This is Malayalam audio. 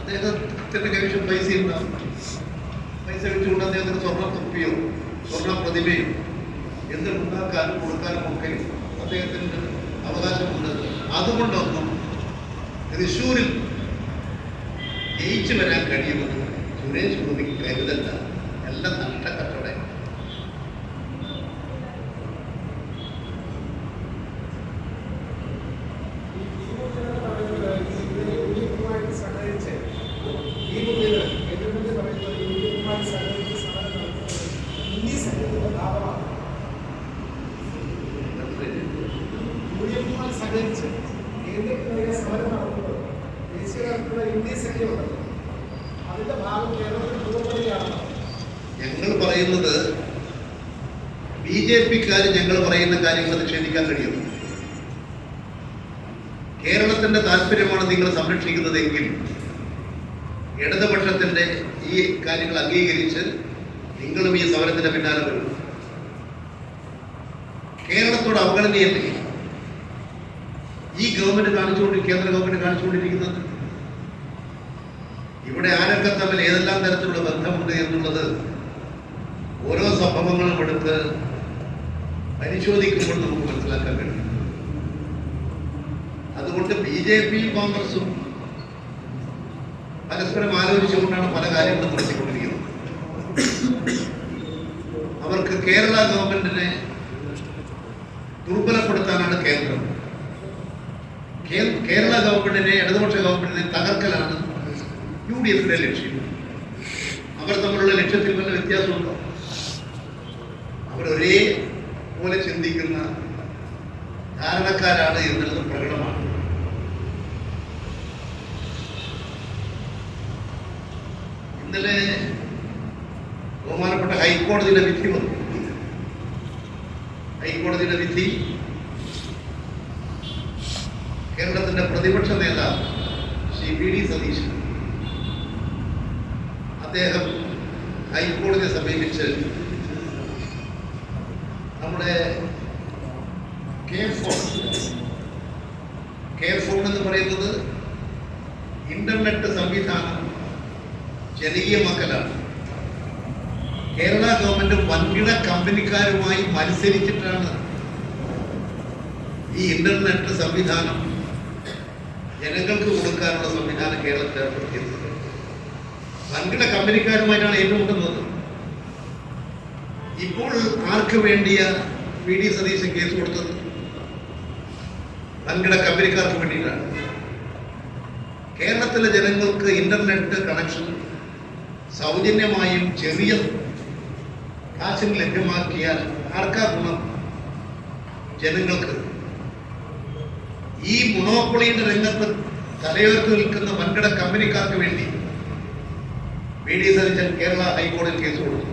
അദ്ദേഹത്തിന്റെ കൈവശം പൈസ ഉണ്ടാവും. പൈസ വെച്ചുകൊണ്ട് അദ്ദേഹത്തിന് സ്വർണ്ണ തൊപ്പിയോ സ്വർണ്ണ പ്രതിമയോ എന്തുണ്ടാക്കാനും കൊടുക്കാനും ഒക്കെ അദ്ദേഹത്തിന് അവകാശമുണ്ട്. അതുകൊണ്ടൊന്നും തൃശ്ശൂരിൽ ജയിച്ചു വരാൻ കഴിയുമെന്ന് സുരേഷ് ഗോപിക്ക് കരുതല്ല. എല്ലാം നഷ്ടക്കച്ചവടം. ഞങ്ങൾ പറയുന്നത് ബി.ജെ.പിക്കാർ ഞങ്ങൾ പറയുന്ന കാര്യങ്ങൾ നിഷേധിക്കാൻ കഴിയും. കേരളത്തിന്റെ താല്പര്യമാണ് നിങ്ങൾ സംരക്ഷിക്കുന്നതെങ്കിൽ ഇടതുപക്ഷത്തിന്റെ ഈ കാര്യങ്ങൾ അംഗീകരിച്ച് നിങ്ങളും ഈ സമരത്തിന്റെ പിന്നാലെ വരും. കേരളത്തോട് അവഗണനയല്ലേ ഈ ഗവൺമെന്റ് കേന്ദ്ര ഗവൺമെന്റ് കാണിച്ചുകൊണ്ടിരിക്കുന്നത്? ഇവിടെ ആരൊക്കെ തമ്മിൽ ഏതെല്ലാം തരത്തിലുള്ള ബന്ധമുണ്ട് എന്നുള്ളത് ഓരോ സംഭവങ്ങളും എടുത്ത് പരിശോധിക്കുമ്പോൾ നമുക്ക് മനസ്സിലാക്കാൻ കഴിയും. അതുകൊണ്ട് ബി.ജെ.പിയും കോൺഗ്രസും പരസ്പരം ആലോചിച്ചുകൊണ്ടാണ് പല കാര്യങ്ങളും നടത്തിക്കൊണ്ടിരിക്കുന്നത്. അവർക്ക് കേരള ഗവൺമെന്റിനെ ദുർബലപ്പെടുത്താനാണ് കേന്ദ്രം. കേരള ഗവൺമെന്റിനെ ഇടതുപക്ഷ ഗവൺമെന്റിനെ തകർക്കലാണ് യു.ഡി.എഫിന്റെ ലക്ഷ്യം. അവർ തമ്മിലുള്ള ലക്ഷ്യത്തിൽ വല്ല വ്യത്യാസമുണ്ടോ? അവരൊരേ പോലെ ചിന്തിക്കുന്ന ധാരണക്കാരാണ് എന്നുള്ളത് പ്രകടമാണ്. ഇന്നലെ ബഹുമാനപ്പെട്ട ഹൈക്കോടതിയുടെ വിധി വന്നു. ഹൈക്കോടതിയുടെ വിധി കേരളത്തിന്റെ പ്രതിപക്ഷ നേതാവ് ശ്രീ വി.ഡി. സതീശൻ അദ്ദേഹം ഹൈക്കോടതിയെ സമീപിച്ച് നമ്മുടെ കെ ഫോൺ എന്ന് പറയുന്നത് ഇന്റർനെറ്റ് സംവിധാനം ജനകീയമാക്കലാണ്. കേരള ഗവൺമെന്റ് വൻകിട കമ്പനിക്കാരുമായി മത്സരിച്ചിട്ടാണ് ഈ ഇന്റർനെറ്റ് സംവിധാനം ജനങ്ങൾക്ക് കൊടുക്കാനുള്ള സംവിധാനം കേരളത്തിൽ ഏർപ്പെടുത്തിയത്. വൻകിട കമ്പനിക്കാരുമായിട്ടാണ് ഏറ്റുമുട്ടുന്നത്. ഇപ്പോൾ ആർക്ക് വേണ്ടിയ വി.ഡി. സതീശൻ കേസ് കൊടുത്തത്? വൻകിട കമ്പനിക്കാർക്ക് വേണ്ടിയിട്ടാണ്. കേരളത്തിലെ ജനങ്ങൾക്ക് ഇന്റർനെറ്റ് കണക്ഷൻ സൗജന്യമായും ചെറിയ കാശിന് ലഭ്യമാക്കിയാൽ ആർക്കാ ഗുണം? ജനങ്ങൾക്ക്. ഈ മൊണോപ്പൊളിയുടെ രംഗത്ത് തലയുയർത്തി നിൽക്കുന്ന വൻകിട കമ്പനിക്കാർക്ക് വേണ്ടി വി.ഡി. സതീശൻ കേരള ഹൈക്കോടതിയിൽ കേസ് കൊടുത്തു.